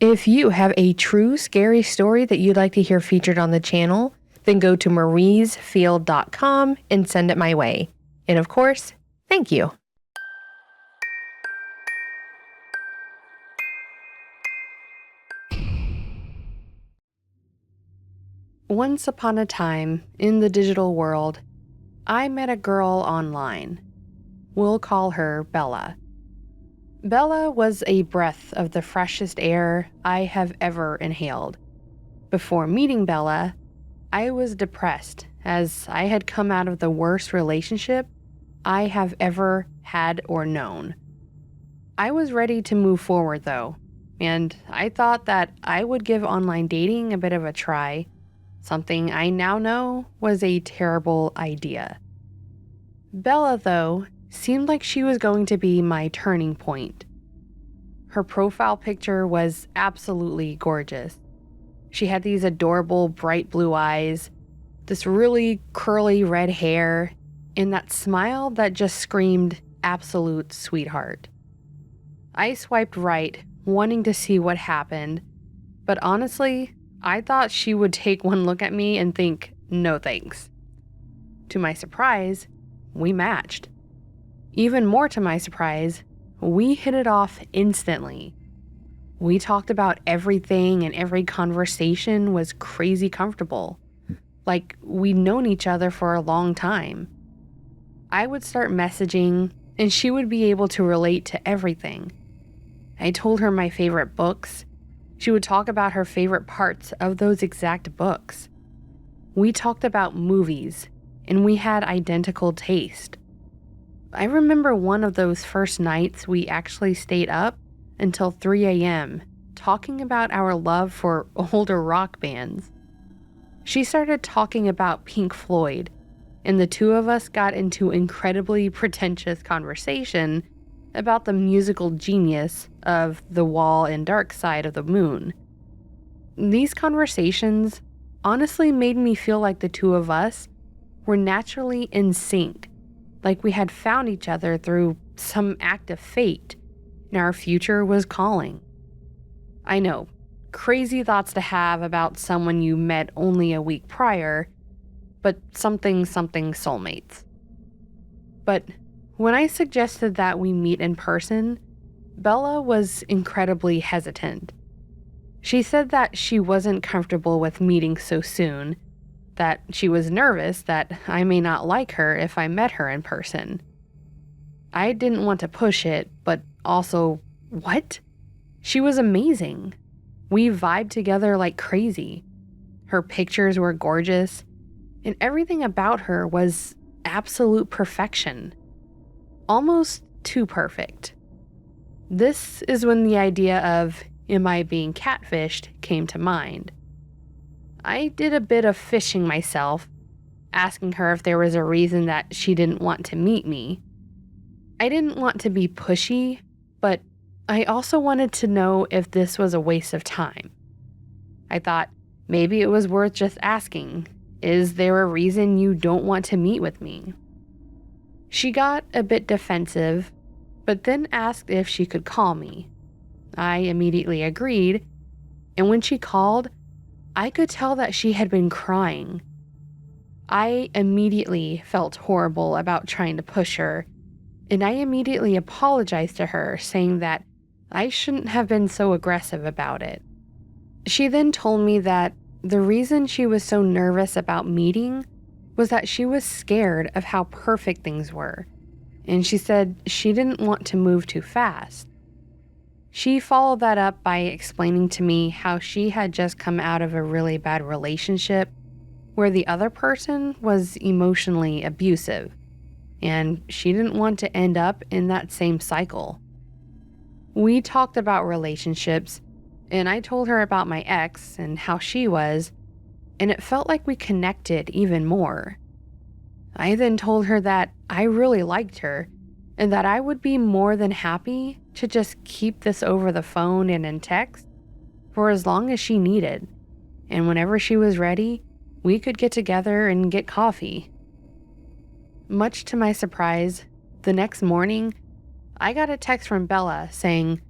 If you have a true scary story that you'd like to hear featured on the channel, then go to mariesfield.com and send it my way. And of course, thank you. Once upon a time, in the digital world, I met a girl online. We'll call her Bella. Bella was a breath of the freshest air I have ever inhaled. Before meeting Bella, I was depressed as I had come out of the worst relationship I have ever had or known. I was ready to move forward though, and I thought that I would give online dating a bit of a try, something I now know was a terrible idea. Bella, though, seemed like she was going to be my turning point. Her profile picture was absolutely gorgeous. She had these adorable bright blue eyes, this really curly red hair, and that smile that just screamed absolute sweetheart. I swiped right, wanting to see what happened, but honestly, I thought she would take one look at me and think, no thanks. To my surprise, we matched. Even more to my surprise, we hit it off instantly. We talked about everything and every conversation was crazy comfortable. Like we'd known each other for a long time. I would start messaging and she would be able to relate to everything. I told her my favorite books. She would talk about her favorite parts of those exact books. We talked about movies and we had identical taste. I remember one of those first nights we actually stayed up until 3 a.m. talking about our love for older rock bands. She started talking about Pink Floyd, and the two of us got into incredibly pretentious conversation about the musical genius of The Wall and Dark Side of the Moon. These conversations honestly made me feel like the two of us were naturally in sync, like we had found each other through some act of fate, and our future was calling. I know, crazy thoughts to have about someone you met only a week prior, but something soulmates. But when I suggested that we meet in person, Bella was incredibly hesitant. She said that she wasn't comfortable with meeting so soon, that she was nervous that I may not like her if I met her in person. I didn't want to push it, but also, what? She was amazing. We vibed together like crazy. Her pictures were gorgeous, and everything about her was absolute perfection. Almost too perfect. This is when the idea of, am I being catfished, came to mind. I did a bit of fishing myself, asking her if there was a reason that she didn't want to meet me. I didn't want to be pushy, but I also wanted to know if this was a waste of time. I thought maybe it was worth just asking, is there a reason you don't want to meet with me? She got a bit defensive, but then asked if she could call me. I immediately agreed, and when she called, I could tell that she had been crying. I immediately felt horrible about trying to push her, and I immediately apologized to her, saying that I shouldn't have been so aggressive about it. She then told me that the reason she was so nervous about meeting was that she was scared of how perfect things were, and she said she didn't want to move too fast. She followed that up by explaining to me how she had just come out of a really bad relationship where the other person was emotionally abusive, and she didn't want to end up in that same cycle. We talked about relationships, and I told her about my ex and how she was, and it felt like we connected even more. I then told her that I really liked her, and that I would be more than happy to just keep this over the phone and in text for as long as she needed, and whenever she was ready, we could get together and get coffee. Much to my surprise, the next morning, I got a text from Bella saying,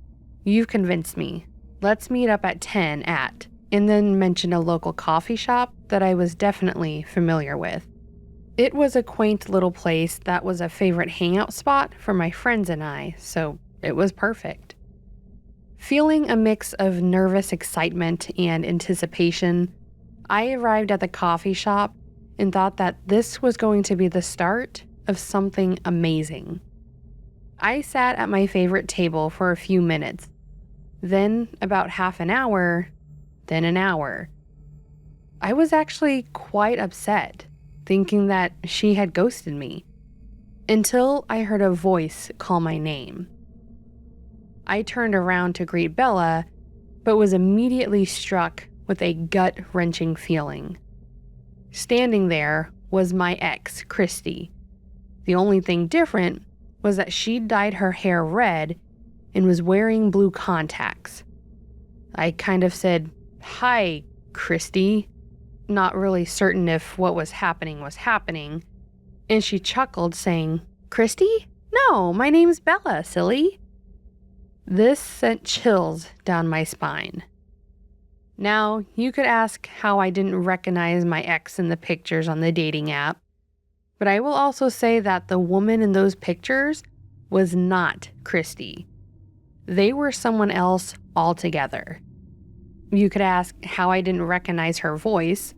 "You've convinced me. let's meet up at 10 at, and then mentioned a local coffee shop that I was definitely familiar with. It was a quaint little place that was a favorite hangout spot for my friends and I, so it was perfect. Feeling a mix of nervous excitement and anticipation, I arrived at the coffee shop and thought that this was going to be the start of something amazing. I sat at my favorite table for a few minutes, then about half an hour, then an hour. I was actually quite upset, thinking that she had ghosted me, until I heard a voice call my name. I turned around to greet Bella, but was immediately struck with a gut-wrenching feeling. Standing there was my ex, Christy. The only thing different was that she'd dyed her hair red and was wearing blue contacts. I kind of said, "Hi, Christy," not really certain if what was happening, and she chuckled, saying, "Christy? No, my name's Bella, silly." This sent chills down my spine. Now, you could ask how I didn't recognize my ex in the pictures on the dating app, but I will also say that the woman in those pictures was not Christy. They were someone else altogether. You could ask how I didn't recognize her voice,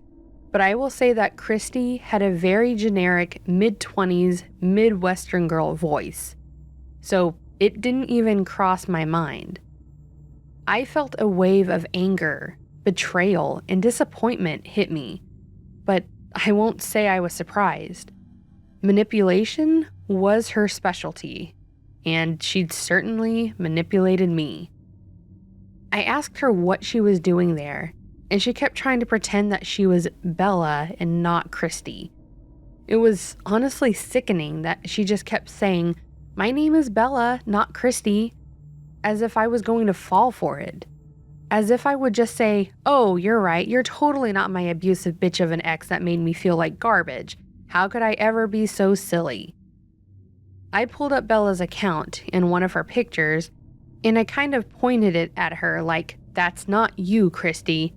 but I will say that Christy had a very generic mid-20s Midwestern girl voice, so it didn't even cross my mind. I felt a wave of anger, betrayal, and disappointment hit me, but I won't say I was surprised. Manipulation was her specialty, and she'd certainly manipulated me. I asked her what she was doing there, and she kept trying to pretend that she was Bella and not Christy. It was honestly sickening that she just kept saying, "My name is Bella, not Christy," as if I was going to fall for it. As if I would just say, "Oh, you're right, you're totally not my abusive bitch of an ex that made me feel like garbage. How could I ever be so silly?" I pulled up Bella's account in one of her pictures, and I kind of pointed it at her like, "That's not you, Christy."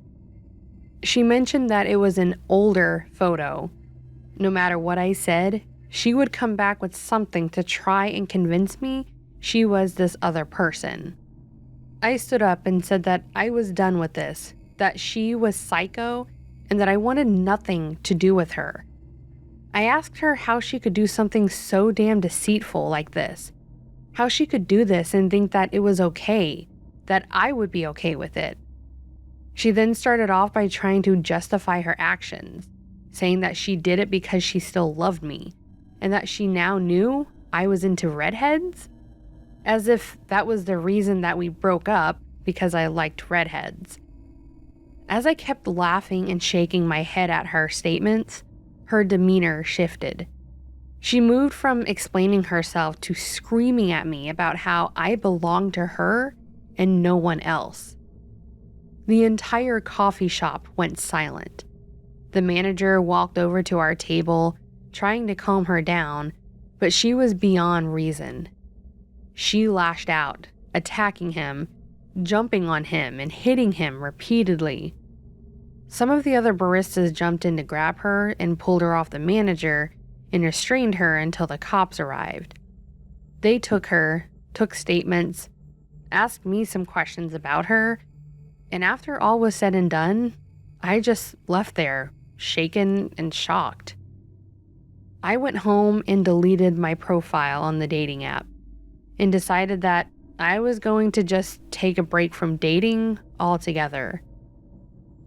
She mentioned that it was an older photo. No matter what I said, she would come back with something to try and convince me she was this other person. I stood up and said that I was done with this, that she was psycho, and that I wanted nothing to do with her. I asked her how she could do something so damn deceitful like this, how she could do this and think that it was okay, that I would be okay with it. She then started off by trying to justify her actions, saying that she did it because she still loved me, and that she now knew I was into redheads, as if that was the reason that we broke up, because I liked redheads. As I kept laughing and shaking my head at her statements, her demeanor shifted. She moved from explaining herself to screaming at me about how I belonged to her and no one else. The entire coffee shop went silent. The manager walked over to our table, trying to calm her down, but she was beyond reason. She lashed out, attacking him, jumping on him, and hitting him repeatedly. Some of the other baristas jumped in to grab her and pulled her off the manager and restrained her until the cops arrived. They took her, took statements, asked me some questions about her, and after all was said and done, I just left there, shaken and shocked. I went home and deleted my profile on the dating app and decided that I was going to just take a break from dating altogether.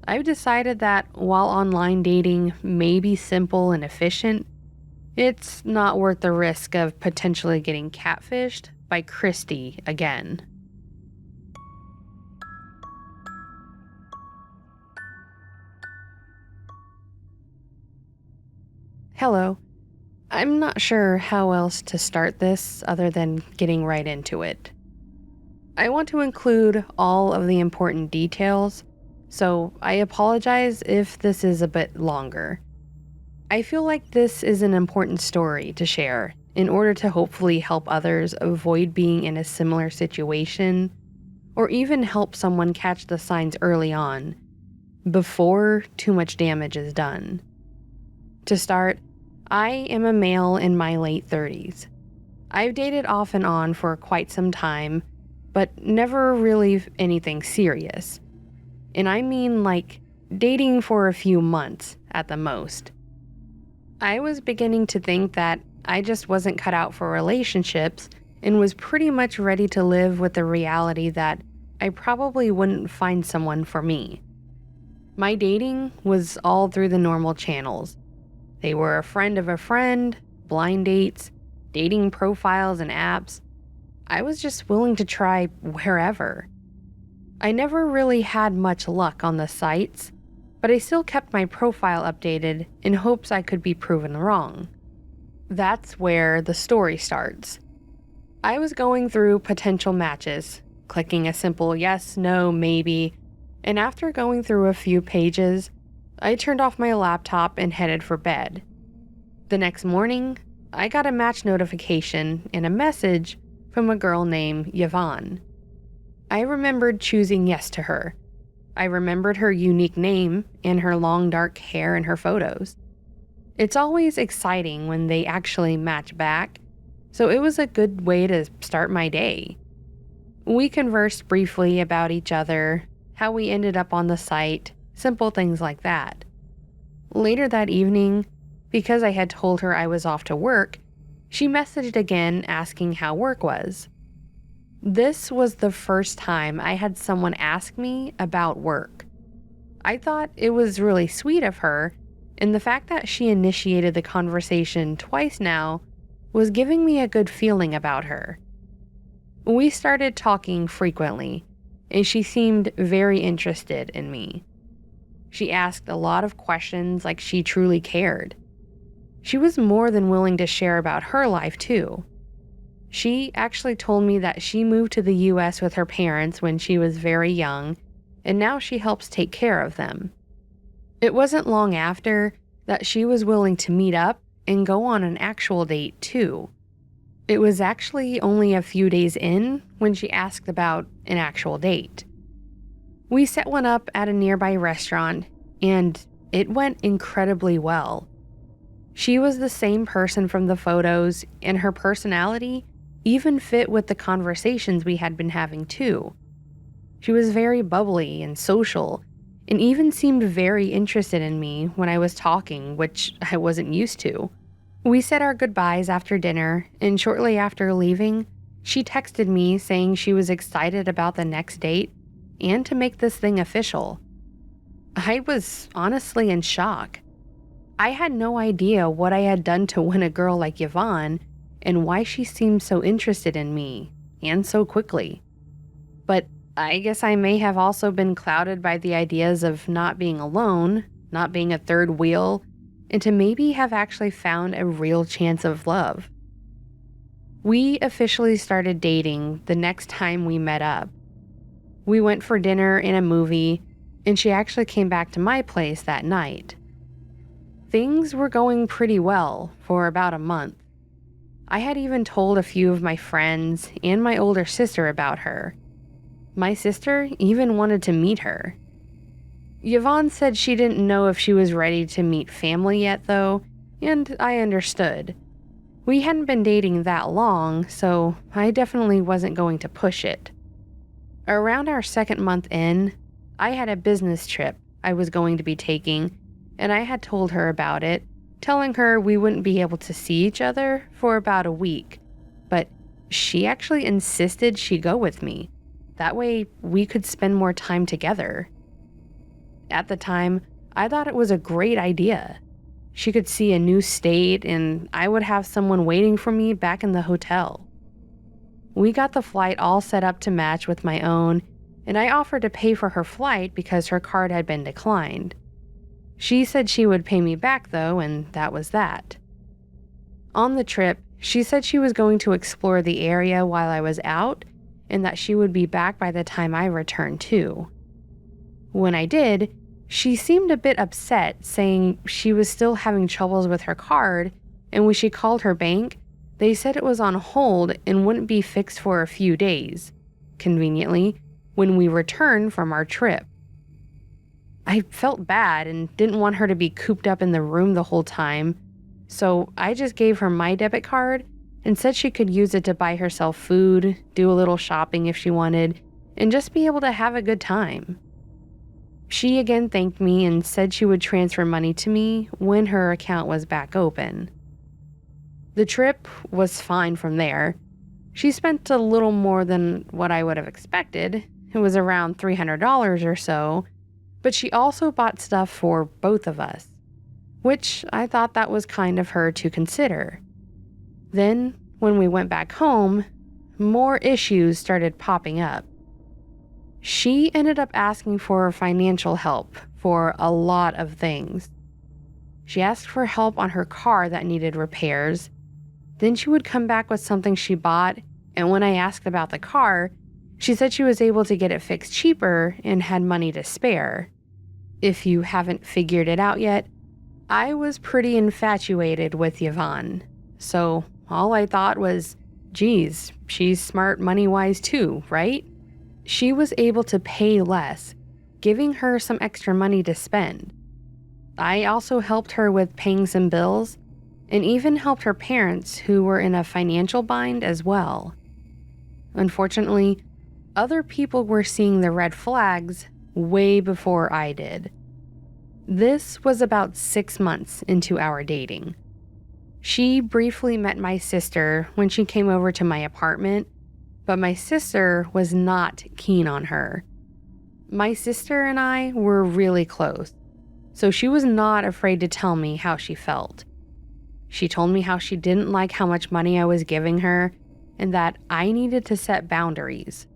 I've decided that while online dating may be simple and efficient, it's not worth the risk of potentially getting catfished by Christy again. Hello. I'm not sure how else to start this other than getting right into it. I want to include all of the important details, so I apologize if this is a bit longer. I feel like this is an important story to share in order to hopefully help others avoid being in a similar situation or even help someone catch the signs early on, before too much damage is done. To start, I am a male in my late 30s. I've dated off and on for quite some time, but never really anything serious. And I mean like dating for a few months at the most. I was beginning to think that I just wasn't cut out for relationships and was pretty much ready to live with the reality that I probably wouldn't find someone for me. My dating was all through the normal channels. They were a friend of a friend, blind dates, dating profiles and apps. I was just willing to try wherever. I never really had much luck on the sites, but I still kept my profile updated in hopes I could be proven wrong. That's where the story starts. I was going through potential matches, clicking a simple yes, no, maybe, and after going through a few pages, I turned off my laptop and headed for bed. The next morning, I got a match notification and a message from a girl named Yvonne. I remembered choosing yes to her. I remembered her unique name and her long dark hair in her photos. It's always exciting when they actually match back, so it was a good way to start my day. We conversed briefly about each other, how we ended up on the site, simple things like that. Later that evening, because I had told her I was off to work, she messaged again asking how work was. This was the first time I had someone ask me about work. I thought it was really sweet of her, and the fact that she initiated the conversation twice now was giving me a good feeling about her. We started talking frequently, and she seemed very interested in me. She asked a lot of questions like she truly cared. She was more than willing to share about her life too. She actually told me that she moved to the US with her parents when she was very young, and now she helps take care of them. It wasn't long after that she was willing to meet up and go on an actual date too. It was actually only a few days in when she asked about an actual date. We set one up at a nearby restaurant, and it went incredibly well. She was the same person from the photos, and her personality even fit with the conversations we had been having too. She was very bubbly and social, and even seemed very interested in me when I was talking, which I wasn't used to. We said our goodbyes after dinner, and shortly after leaving, she texted me saying she was excited about the next date and to make this thing official. I was honestly in shock. I had no idea what I had done to win a girl like Yvonne and why she seemed so interested in me, and so quickly. But I guess I may have also been clouded by the ideas of not being alone, not being a third wheel, and to maybe have actually found a real chance of love. We officially started dating the next time we met up. We went for dinner and a movie, and she actually came back to my place that night. Things were going pretty well for about a month. I had even told a few of my friends and my older sister about her. My sister even wanted to meet her. Yvonne said she didn't know if she was ready to meet family yet though, and I understood. We hadn't been dating that long, so I definitely wasn't going to push it. Around our second month in, I had a business trip I was going to be taking, and I had told her about it, telling her we wouldn't be able to see each other for about a week, but she actually insisted she go with me. That way we could spend more time together. At the time, I thought it was a great idea. She could see a new state, and I would have someone waiting for me back in the hotel. We got the flight all set up to match with my own, and I offered to pay for her flight because her card had been declined. She said she would pay me back though, and that was that. On the trip, she said she was going to explore the area while I was out, and that she would be back by the time I returned too. When I did, she seemed a bit upset, saying she was still having troubles with her card, and when she called her bank, they said it was on hold and wouldn't be fixed for a few days. Conveniently, when we returned from our trip. I felt bad and didn't want her to be cooped up in the room the whole time, so I just gave her my debit card and said she could use it to buy herself food, do a little shopping if she wanted, and just be able to have a good time. She again thanked me and said she would transfer money to me when her account was back open. The trip was fine from there. She spent a little more than what I would have expected. It was around $300 or so, but she also bought stuff for both of us, which I thought that was kind of her to consider. Then, when we went back home, more issues started popping up. She ended up asking for financial help for a lot of things. She asked for help on her car that needed repairs. Then she would come back with something she bought, and when I asked about the car, she said she was able to get it fixed cheaper and had money to spare. If you haven't figured it out yet, I was pretty infatuated with Yvonne. So all I thought was, geez, she's smart money-wise too, right? She was able to pay less, giving her some extra money to spend. I also helped her with paying some bills, and even helped her parents who were in a financial bind as well. Unfortunately, other people were seeing the red flags way before I did. This was about 6 months into our dating. She briefly met my sister when she came over to my apartment, but my sister was not keen on her. My sister and I were really close, so she was not afraid to tell me how she felt. She told me how she didn't like how much money I was giving her and that I needed to set boundaries.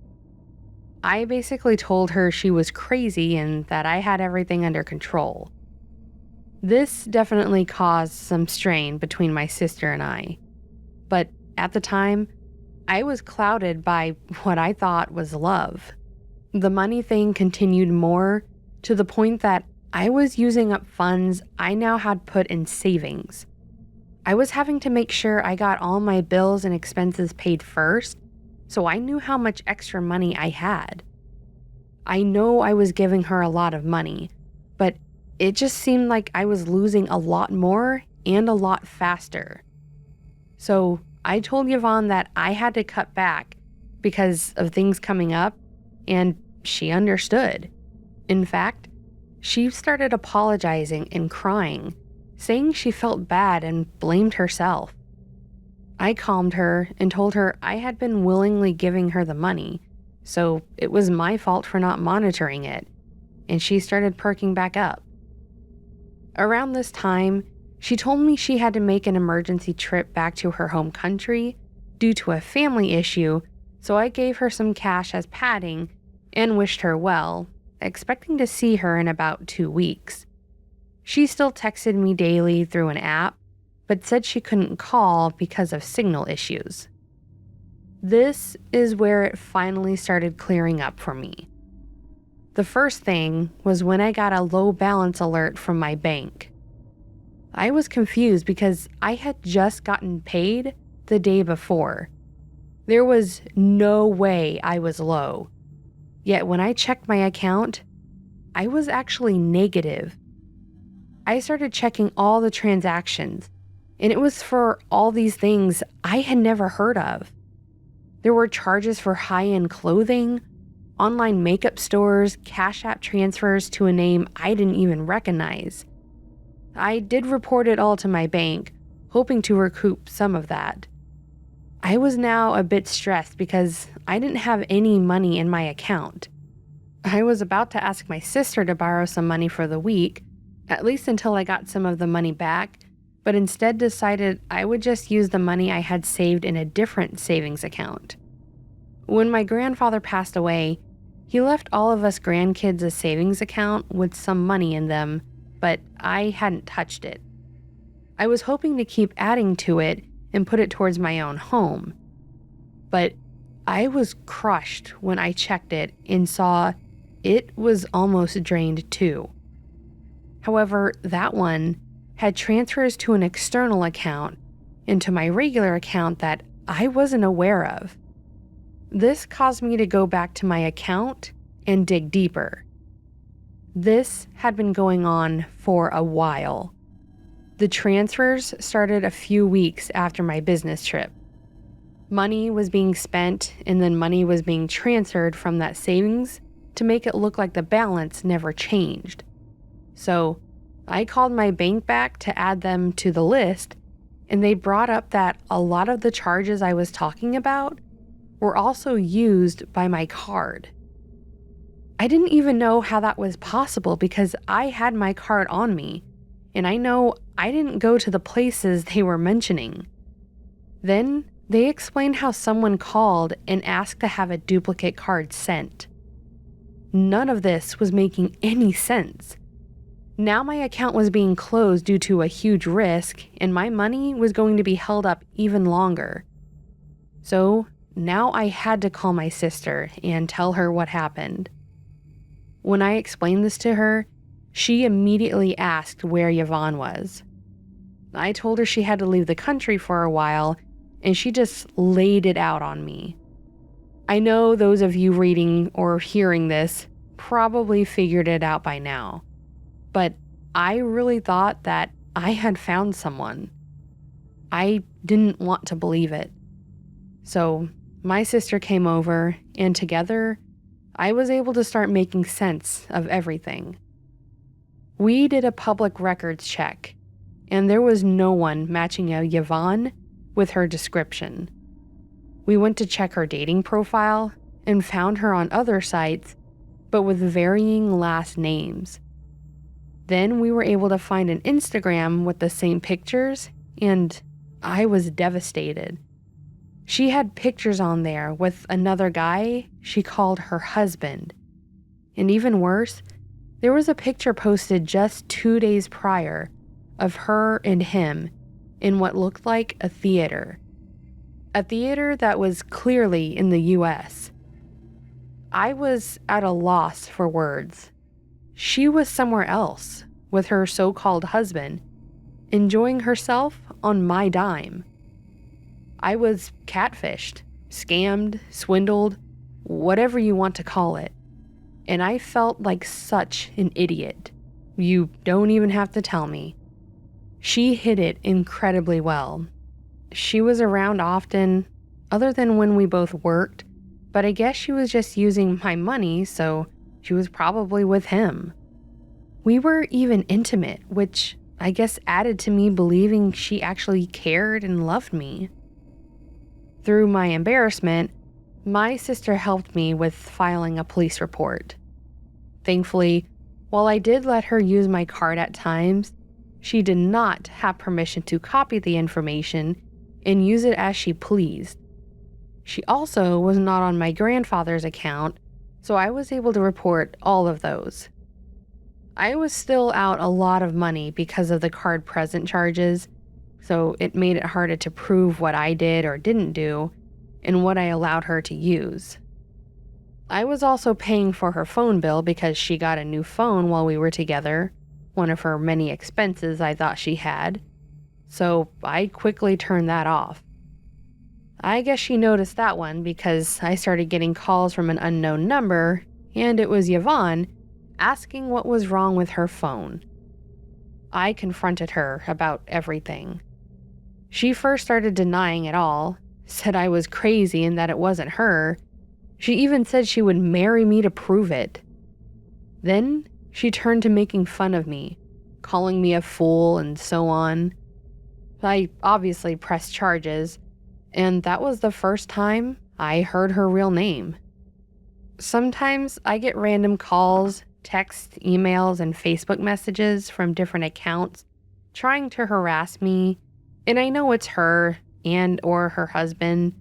I basically told her she was crazy and that I had everything under control. This definitely caused some strain between my sister and I, but at the time, I was clouded by what I thought was love. The money thing continued more to the point that I was using up funds I now had put in savings. I was having to make sure I got all my bills and expenses paid first, so I knew how much extra money I had. I know I was giving her a lot of money, but it just seemed like I was losing a lot more and a lot faster. So I told Yvonne that I had to cut back because of things coming up, and she understood. In fact, she started apologizing and crying, saying she felt bad and blamed herself. I calmed her and told her I had been willingly giving her the money, so it was my fault for not monitoring it, and she started perking back up. Around this time, she told me she had to make an emergency trip back to her home country due to a family issue, so I gave her some cash as padding and wished her well, expecting to see her in about 2 weeks. She still texted me daily through an app, but said she couldn't call because of signal issues. This is where it finally started clearing up for me. The first thing was when I got a low balance alert from my bank. I was confused because I had just gotten paid the day before. There was no way I was low. Yet when I checked my account, I was actually negative. I started checking all the transactions, and it was for all these things I had never heard of. There were charges for high-end clothing, online makeup stores, Cash App transfers to a name I didn't even recognize. I did report it all to my bank, hoping to recoup some of that. I was now a bit stressed because I didn't have any money in my account. I was about to ask my sister to borrow some money for the week, at least until I got some of the money back, but instead decided I would just use the money I had saved in a different savings account. When my grandfather passed away, he left all of us grandkids a savings account with some money in them, but I hadn't touched it. I was hoping to keep adding to it and put it towards my own home. But I was crushed when I checked it and saw it was almost drained too. However, that one had transfers to an external account into my regular account that I wasn't aware of. This caused me to go back to my account and dig deeper. This had been going on for a while. The transfers started a few weeks after my business trip. Money was being spent, and then money was being transferred from that savings to make it look like the balance never changed. So I called my bank back to add them to the list, and they brought up that a lot of the charges I was talking about were also used by my card. I didn't even know how that was possible because I had my card on me, and I know I didn't go to the places they were mentioning. Then they explained how someone called and asked to have a duplicate card sent. None of this was making any sense. Now my account was being closed due to a huge risk, and my money was going to be held up even longer. So now I had to call my sister and tell her what happened. When I explained this to her, she immediately asked where Yvonne was. I told her she had to leave the country for a while, and she just laid it out on me. I know those of you reading or hearing this probably figured it out by now, but I really thought that I had found someone. I didn't want to believe it. So my sister came over, and together, I was able to start making sense of everything. We did a public records check, and there was no one matching a Yvonne with her description. We went to check her dating profile and found her on other sites, but with varying last names. Then we were able to find an Instagram with the same pictures, and I was devastated. She had pictures on there with another guy she called her husband. And even worse, there was a picture posted just 2 days prior of her and him in what looked like a theater. A theater that was clearly in the US. I was at a loss for words. She was somewhere else with her so-called husband, enjoying herself on my dime. I was catfished, scammed, swindled, whatever you want to call it. And I felt like such an idiot. You don't even have to tell me. She hid it incredibly well. She was around often, other than when we both worked, but I guess she was just using my money, so she was probably with him. We were even intimate, which I guess added to me believing she actually cared and loved me. Through my embarrassment, my sister helped me with filing a police report. Thankfully, while I did let her use my card at times, she did not have permission to copy the information and use it as she pleased. She also was not on my grandfather's account, so I was able to report all of those. I was still out a lot of money because of the card present charges, so it made it harder to prove what I did or didn't do and what I allowed her to use. I was also paying for her phone bill because she got a new phone while we were together, one of her many expenses I thought she had, so I quickly turned that off. I guess she noticed that one because I started getting calls from an unknown number, and it was Yvonne asking what was wrong with her phone. I confronted her about everything. She first started denying it all, said I was crazy and that it wasn't her. She even said she would marry me to prove it. Then she turned to making fun of me, calling me a fool and so on. I obviously pressed charges, and that was the first time I heard her real name. Sometimes I get random calls, texts, emails, and Facebook messages from different accounts trying to harass me, and I know it's her and or her husband,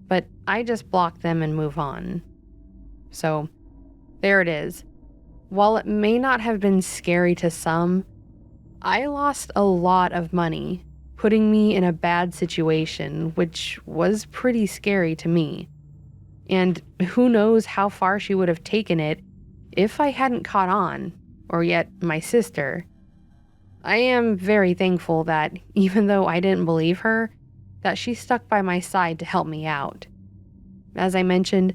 but I just block them and move on. So, there it is. While it may not have been scary to some, I lost a lot of money, putting me in a bad situation, which was pretty scary to me. And who knows how far she would have taken it if I hadn't caught on, or yet my sister. I am very thankful that, even though I didn't believe her, that she stuck by my side to help me out. As I mentioned,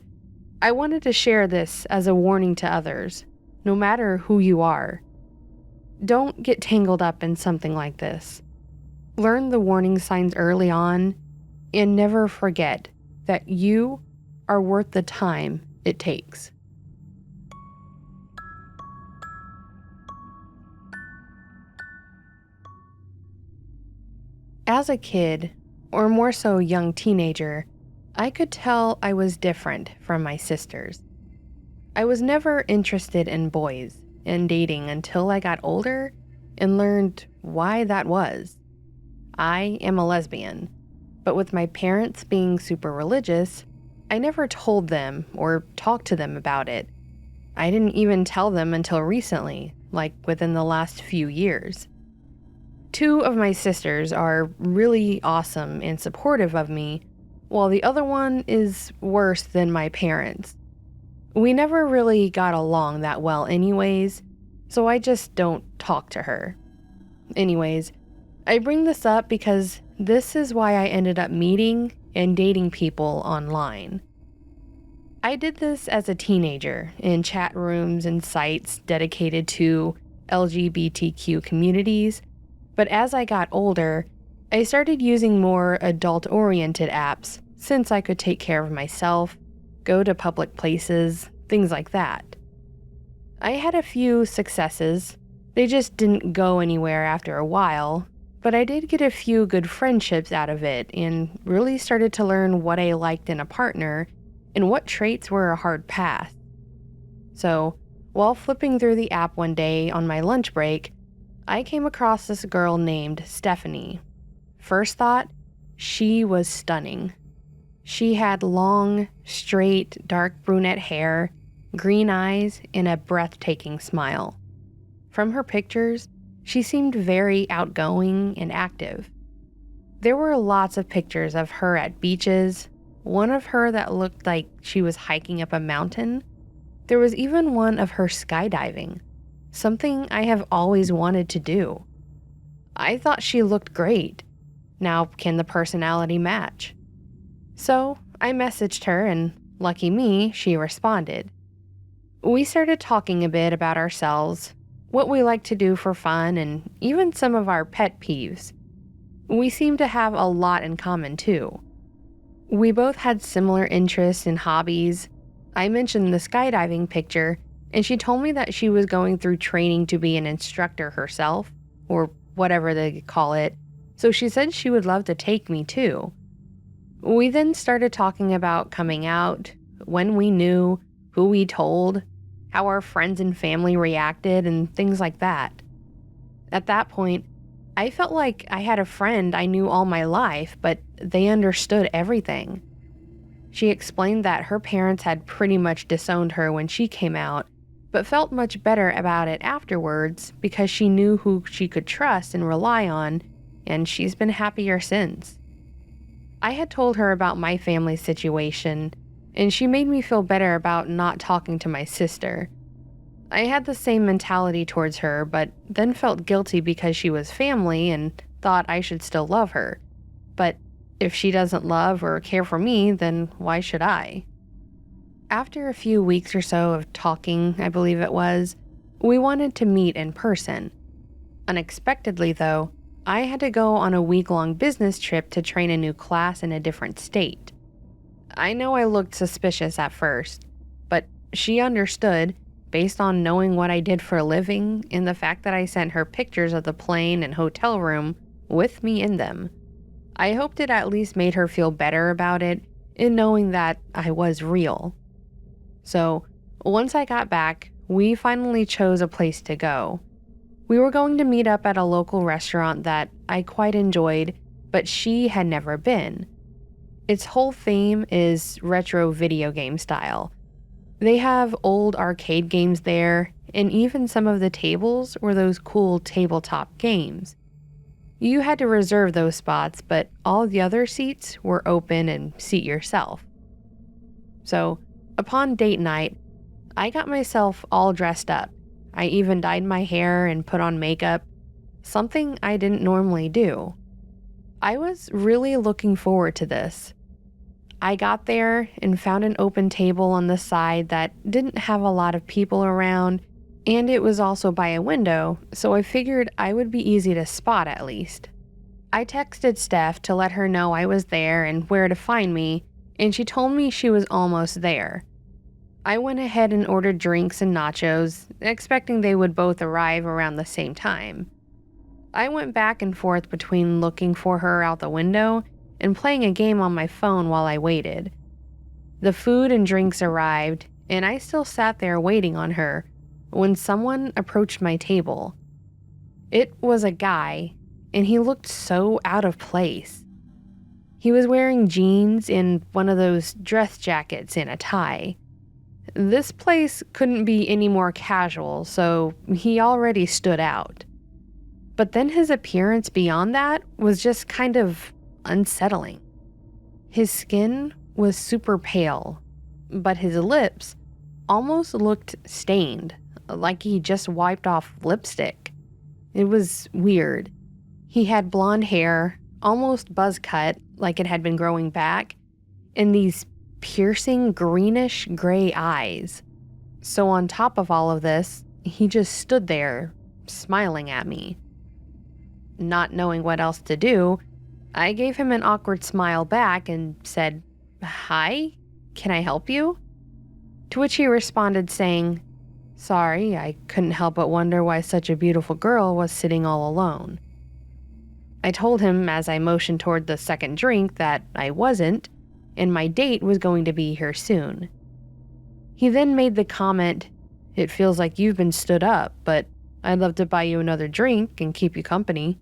I wanted to share this as a warning to others, no matter who you are. Don't get tangled up in something like this. Learn the warning signs early on, and never forget that you are worth the time it takes. As a kid, or more so young teenager, I could tell I was different from my sisters. I was never interested in boys and dating until I got older and learned why that was. I am a lesbian, but with my parents being super religious, I never told them or talked to them about it. I didn't even tell them until recently, like within the last few years. 2 of my sisters are really awesome and supportive of me, while the other one is worse than my parents. We never really got along that well anyways, so I just don't talk to her. Anyways, I bring this up because this is why I ended up meeting and dating people online. I did this as a teenager in chat rooms and sites dedicated to LGBTQ communities, but as I got older, I started using more adult-oriented apps since I could take care of myself, go to public places, things like that. I had a few successes. They just didn't go anywhere after a while, but I did get a few good friendships out of it and really started to learn what I liked in a partner and what traits were a hard pass. So, while flipping through the app one day on my lunch break, I came across this girl named Stephanie. First thought, she was stunning. She had long, straight, dark brunette hair, green eyes, and a breathtaking smile. From her pictures, she seemed very outgoing and active. There were lots of pictures of her at beaches, one of her that looked like she was hiking up a mountain. There was even one of her skydiving, something I have always wanted to do. I thought she looked great. Now, can the personality match? So, I messaged her, and lucky me, she responded. We started talking a bit about ourselves, what we like to do for fun, and even some of our pet peeves. We seemed to have a lot in common, too. We both had similar interests and hobbies. I mentioned the skydiving picture, and she told me that she was going through training to be an instructor herself, or whatever they call it, so she said she would love to take me too. We then started talking about coming out, when we knew, who we told, how our friends and family reacted, and things like that. At that point, I felt like I had a friend I knew all my life, but they understood everything. She explained that her parents had pretty much disowned her when she came out, but felt much better about it afterwards because she knew who she could trust and rely on, and she's been happier since. I had told her about my family situation, and she made me feel better about not talking to my sister. I had the same mentality towards her, but then felt guilty because she was family and thought I should still love her. But if she doesn't love or care for me, then why should I? After a few weeks or so of talking, I believe it was, we wanted to meet in person. Unexpectedly, though, I had to go on a week-long business trip to train a new class in a different state. I know I looked suspicious at first, but she understood, based on knowing what I did for a living and the fact that I sent her pictures of the plane and hotel room with me in them. I hoped it at least made her feel better about it in knowing that I was real. So, once I got back, we finally chose a place to go. We were going to meet up at a local restaurant that I quite enjoyed, but she had never been. Its whole theme is retro video game style. They have old arcade games there, and even some of the tables were those cool tabletop games. You had to reserve those spots, but all the other seats were open and seat yourself. So, upon date night, I got myself all dressed up. I even dyed my hair and put on makeup, something I didn't normally do. I was really looking forward to this. I got there and found an open table on the side that didn't have a lot of people around, and it was also by a window, so I figured I would be easy to spot at least. I texted Steph to let her know I was there and where to find me, and she told me she was almost there. I went ahead and ordered drinks and nachos, expecting they would both arrive around the same time. I went back and forth between looking for her out the window and playing a game on my phone while I waited. The food and drinks arrived, and I still sat there waiting on her when someone approached my table. It was a guy, and he looked so out of place. He was wearing jeans and one of those dress jackets and a tie. This place couldn't be any more casual, so he already stood out. But then his appearance beyond that was just kind of unsettling. His skin was super pale, but his lips almost looked stained, like he just wiped off lipstick. It was weird. He had blonde hair, almost buzz cut, like it had been growing back, and these piercing greenish gray eyes. So on top of all of this, he just stood there, smiling at me. Not knowing what else to do, I gave him an awkward smile back and said, "Hi, can I help you?" To which he responded saying, "Sorry, I couldn't help but wonder why such a beautiful girl was sitting all alone." I told him as I motioned toward the second drink that I wasn't, and my date was going to be here soon. He then made the comment, "It feels like you've been stood up, but I'd love to buy you another drink and keep you company."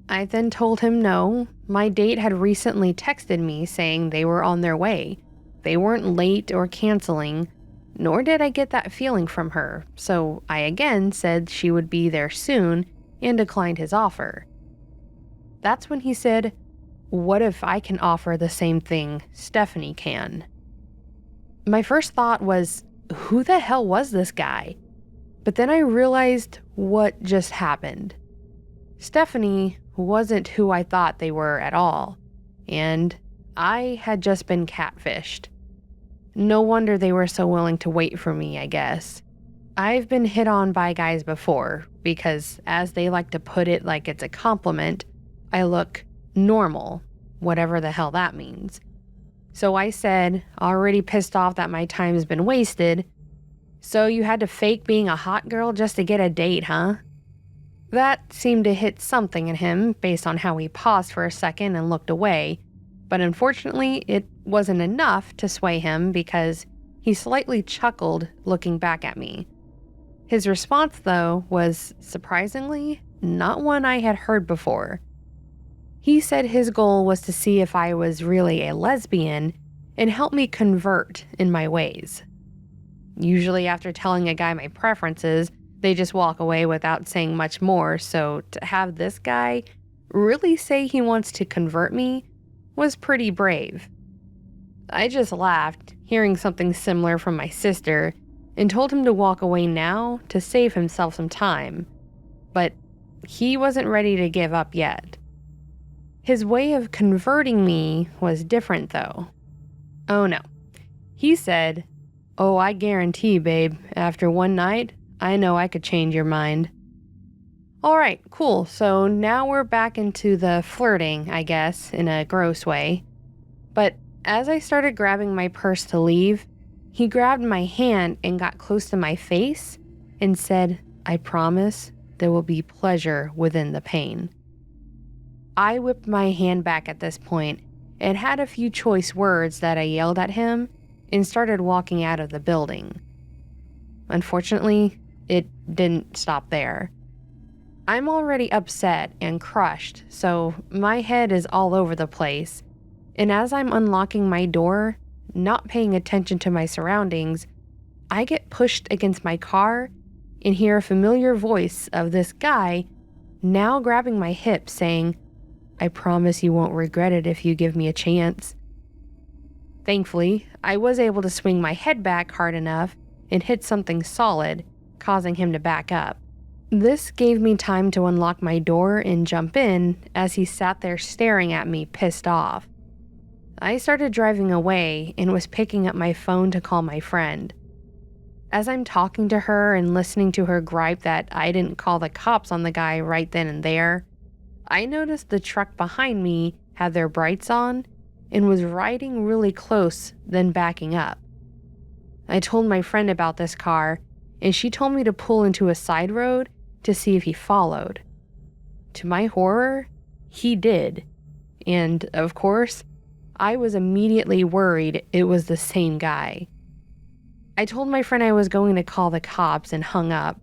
I then told him no, my date had recently texted me saying they were on their way. They weren't late or canceling, nor did I get that feeling from her, so I again said she would be there soon and declined his offer. That's when he said, "What if I can offer the same thing Stephanie can?" My first thought was, who the hell was this guy? But then I realized what just happened. Stephanie wasn't who I thought they were at all, and I had just been catfished. No wonder they were so willing to wait for me, I guess. I've been hit on by guys before, because as they like to put it like it's a compliment, I look normal, whatever the hell that means. So I said, already pissed off that my time's been wasted, "So you had to fake being a hot girl just to get a date, huh?" That seemed to hit something in him based on how he paused for a second and looked away, but unfortunately it wasn't enough to sway him because he slightly chuckled looking back at me. His response, though, was surprisingly not one I had heard before. He said his goal was to see if I was really a lesbian and help me convert in my ways. Usually after telling a guy my preferences, they just walk away without saying much more, so to have this guy really say he wants to convert me was pretty brave. I just laughed, hearing something similar from my sister, and told him to walk away now to save himself some time. But he wasn't ready to give up yet. His way of converting me was different, though. Oh no. He said, "Oh, I guarantee, babe, after one night, I know I could change your mind." Alright, cool, so now we're back into the flirting, I guess, in a gross way. But as I started grabbing my purse to leave, he grabbed my hand and got close to my face and said, "I promise there will be pleasure within the pain." I whipped my hand back at this point and had a few choice words that I yelled at him and started walking out of the building. Unfortunately, it didn't stop there. I'm already upset and crushed, so my head is all over the place, and as I'm unlocking my door, not paying attention to my surroundings, I get pushed against my car and hear a familiar voice of this guy now grabbing my hip saying, "I promise you won't regret it if you give me a chance." Thankfully, I was able to swing my head back hard enough and hit something solid, causing him to back up. This gave me time to unlock my door and jump in as he sat there staring at me pissed off. I started driving away and was picking up my phone to call my friend. As I'm talking to her and listening to her gripe that I didn't call the cops on the guy right then and there, I noticed the truck behind me had their brights on and was riding really close, then backing up. I told my friend about this car, and she told me to pull into a side road to see if he followed. To my horror, he did. And, of course, I was immediately worried it was the same guy. I told my friend I was going to call the cops and hung up.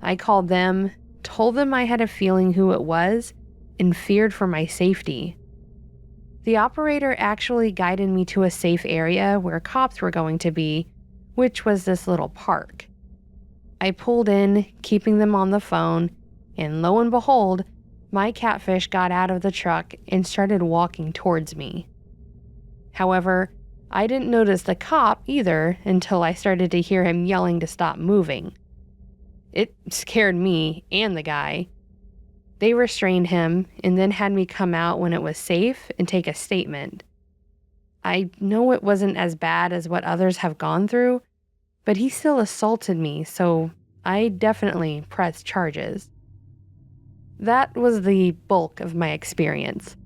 I called them, told them I had a feeling who it was, and feared for my safety. The operator actually guided me to a safe area where cops were going to be, which was this little park. I pulled in, keeping them on the phone, and lo and behold, my catfish got out of the truck and started walking towards me. However, I didn't notice the cop either until I started to hear him yelling to stop moving. It scared me and the guy. They restrained him and then had me come out when it was safe and take a statement. I know it wasn't as bad as what others have gone through, but he still assaulted me, so I definitely pressed charges. That was the bulk of my experience.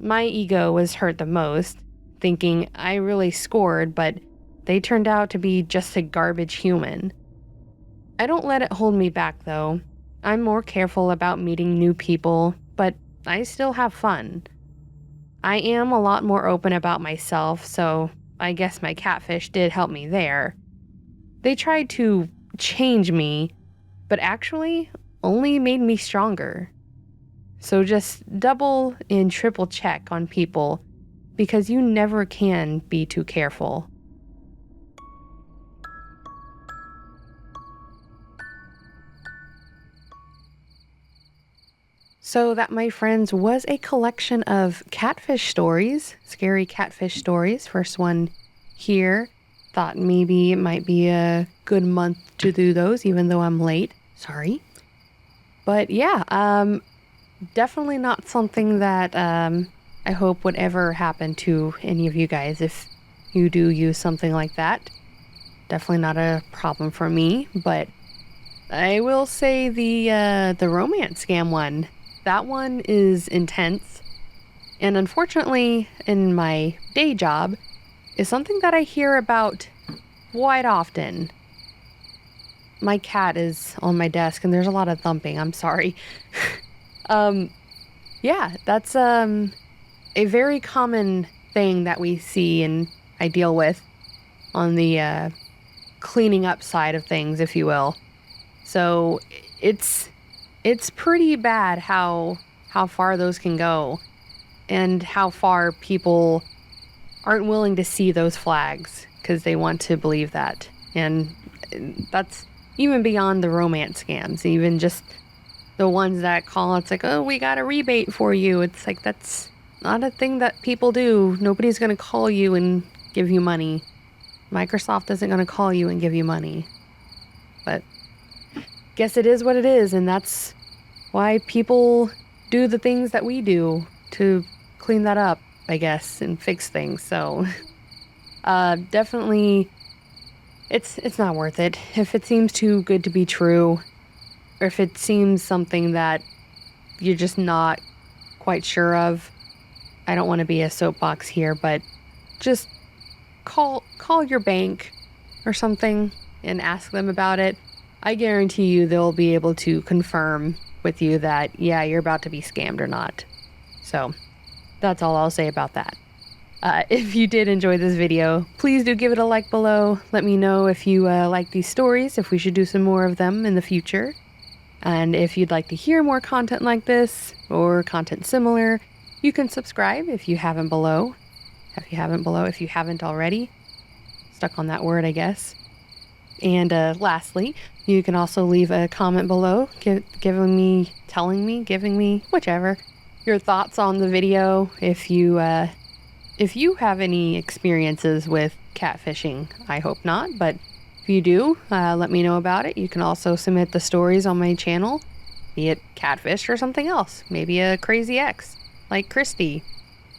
My ego was hurt the most, thinking I really scored, but they turned out to be just a garbage human. I don't let it hold me back, though. I'm more careful about meeting new people, but I still have fun. I am a lot more open about myself, so I guess my catfish did help me there. They tried to change me, but actually only made me stronger. So just double and triple check on people, because you never can be too careful. So that, my friends, was a collection of catfish stories, scary catfish stories. First one here. Thought maybe it might be a good month to do those, even though I'm late. Sorry. But yeah, definitely not something that I hope would ever happen to any of you guys if you do use something like that. Definitely not a problem for me, but I will say the romance scam one. That one is intense, and unfortunately, in my day job, is something that I hear about quite often. My cat is on my desk, and there's a lot of thumping. I'm sorry. Yeah, that's a very common thing that we see and I deal with on the cleaning up side of things, if you will. So it's pretty bad how far those can go and how far people aren't willing to see those flags because they want to believe that. And that's even beyond the romance scams, even just the ones that call, it's like, oh, we got a rebate for you. It's like, that's not a thing that people do. Nobody's going to call you and give you money. Microsoft isn't going to call you and give you money. But guess it is what it is, and that's why people do the things that we do to clean that up, I guess, and fix things. So definitely it's not worth it. If it seems too good to be true, or if it seems something that you're just not quite sure of, I don't want to be a soapbox here, but just call your bank or something and ask them about it. I guarantee you they'll be able to confirm with you that, yeah, you're about to be scammed or not. So that's all I'll say about that. If you did enjoy this video, please do give it a like below. Let me know if you like these stories, if we should do some more of them in the future. And if you'd like to hear more content like this or content similar, you can subscribe if you haven't if you haven't already. Stuck on that word, I guess. And lastly, you can also leave a comment below, giving me, whichever, your thoughts on the video. If you have any experiences with catfishing, I hope not, but if you do, let me know about it. You can also submit the stories on my channel, be it catfish or something else, maybe a crazy ex like Christy.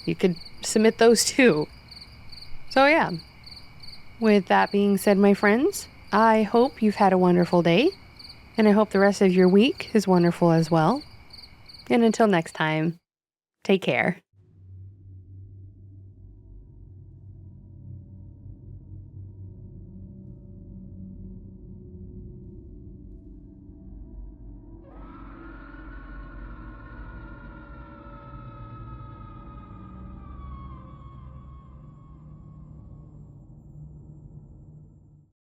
You could submit those too. So yeah, with that being said, my friends, I hope you've had a wonderful day, and I hope the rest of your week is wonderful as well. And until next time, take care.